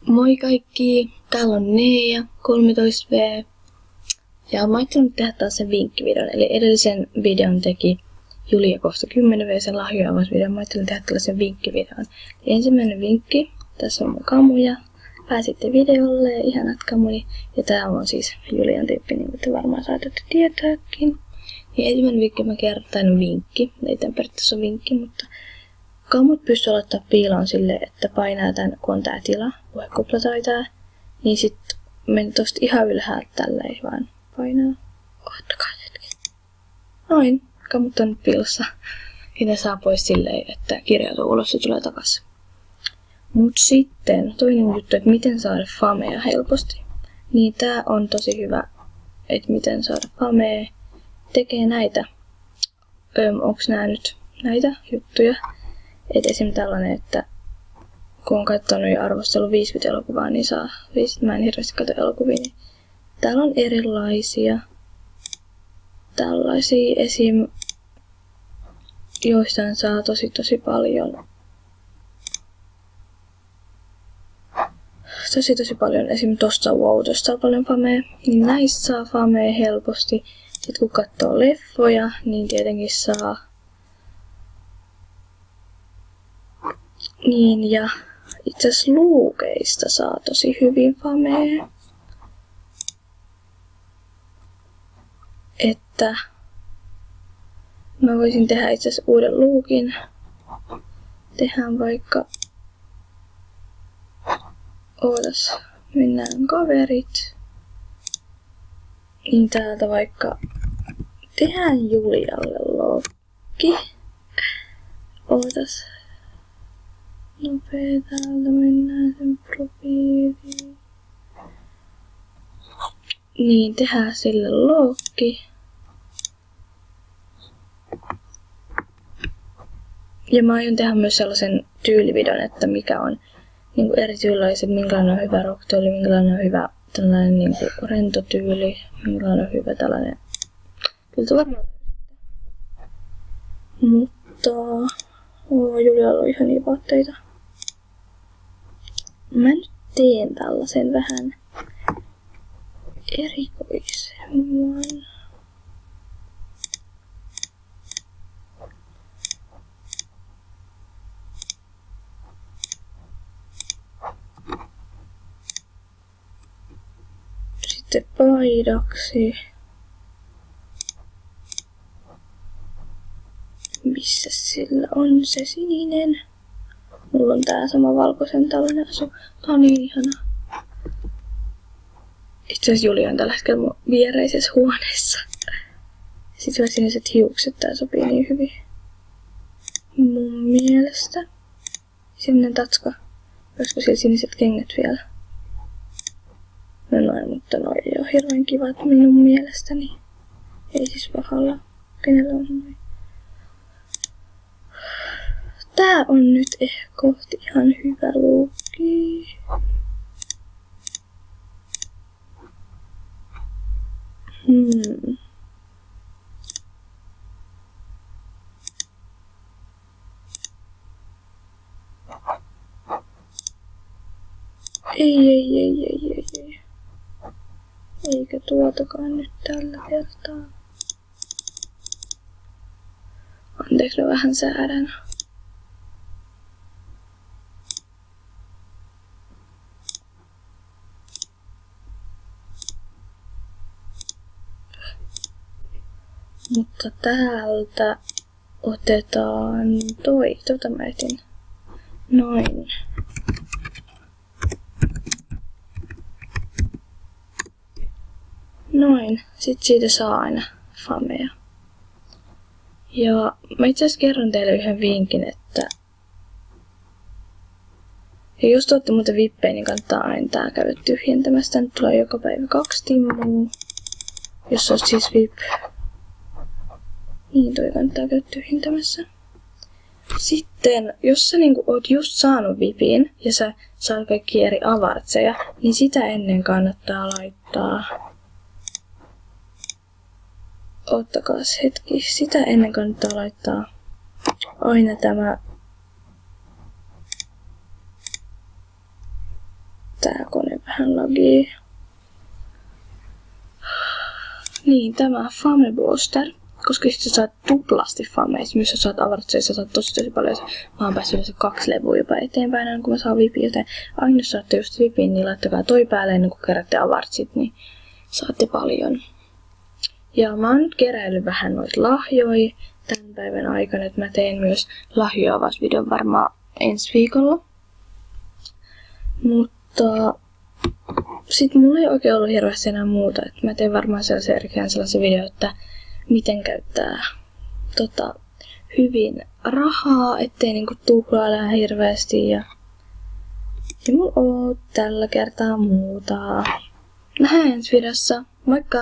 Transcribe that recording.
Moi kaikki, täällä on Neija 13V ja mä ajattelin tehdä taas sen vinkkivideon. Eli edellisen videon teki Julia kohta 10V, sen lahjoavausvideon. Mä ajattelin tehdä tällaisen vinkkivideon. Ensimmäinen vinkki, tässä on mun kamuja. Pääsitte videolle, ihanat kamuni. Ja tää on siis Julian tyyppi, niin kuin te varmaan saatatte tietääkin. Ja ensimmäinen vinkki mä kertaan vinkki, ei tämän periaatteessa ole vinkki, mutta kamut pystyy laittaa piiloon silleen, että painaa tän, kun on tää tila, puhekupla tai tää, niin sit meni tosta ihan ylhäältä tälleen vaan painaa. Ottakaa hetki. Noin, kamut on nyt piilossa. Ja ne saa pois silleen, että kirjautuu ulos ja tulee takas. Mut sitten toinen juttu, että miten saada famea helposti. Niin tää on tosi hyvä, että miten saada famea. Tekee näitä. Onks nää nyt näitä juttuja? Et esim. Tällainen, että kun on katsonut ja arvostellut 50 elokuvaa, niin saa 50. Mä en hirveästi katso elokuvia, niin täällä on erilaisia tällaisia esim. Joistain saa tosi paljon. Tosi paljon. Esim. Tosta saa paljon famea, niin näistä saa famea helposti. Sitten kun katsoo leffoja, niin tietenkin saa. Niin ja itse asiassa luukeista saa tosi hyvin famea. Että mä voisin tehdä itse asiassa uuden luukin. Tehdään vaikka. Ootas, mennään kaverit. Niin täältä vaikka tehdään Julialle lokki. Ootas. Nopea täältä mennään sen profiiliin. Niin, tehdään sille lokki. Ja mä aion tehdä myös sellaisen tyylividon, että mikä on niin eri tyylilaiset, minkälainen on hyvä rocktyyli, minkälainen on hyvä tällainen niin rento tyyli, minkälainen on hyvä tällainen. Kyllä se varmaan. Mutta Julialla on ihan niin vaatteita. Mä nyt teen tällaisen vähän erikoisemman. Sitten paidaksi. Missä sillä on se sininen? Mulla on tää sama valkoisen tällainen asu. Tää on niin ihana. Itse asiassa Julia on tällä hetkellä mun viereisessä huoneessa. Sitten siniset hiukset, tää sopii niin hyvin. Mun mielestä. Sininen tatska. Olisiko siellä siniset kengät vielä? No noin, mutta noi ei oo hirveän kivat minun mielestäni. Ei siis pahalla. Kenellä on noin? Tää on nyt ehkä kohti ihan hyvä luukki. Ei. Eikä tuotakaan nyt tällä kertaa. Anteeksi, mä vähän säädän. Mutta täältä otetaan tota mä etin. Noin. Noin. Sitten siitä saa aina famea. Ja mä itse asiassa kerron teille yhden vinkin, että ja jos te olette muuten vippejä, niin kannattaa aina tää käydä tyhjentämästä. Nyt tulee joka päivä 2 timmua. Jos olet siis VIP. Niin toi kannattaa käydä tyhjentämässä. Sitten, jos sä niinku oot just saanut VIPin ja sä saat kaikki eri avartseja, niin sitä ennen kannattaa laittaa. Ottakaas hetki. Sitä ennen kannattaa laittaa aina tämä tää kone vähän lagii. Niin, tämä Fame Booster. Koska sit sä saat tuplasti fameista, myös sä saat avartseissa, sä saat tosi paljon. Mä oon päässyt yleensä 2 levua jopa eteenpäin, aina kun mä saan vipin, joten aina jos saatte just vipin, niin laittakaa toi päälle ennen kuin keräätte avartsit, niin saatte paljon. Ja mä oon nyt keräillyt vähän noita lahjoja tämän päivän aikana, että mä teen myös lahjoavausvideon varmaan ensi viikolla. Mutta sit mulla ei oikein ollut hirveästi enää muuta, että mä teen varmaan sellaisen video, että miten käyttää hyvin rahaa, ettei niinku tuhlaile hirveästi ja mulla on tällä kertaa muuta. Nähdään ensi videossa. Moikka!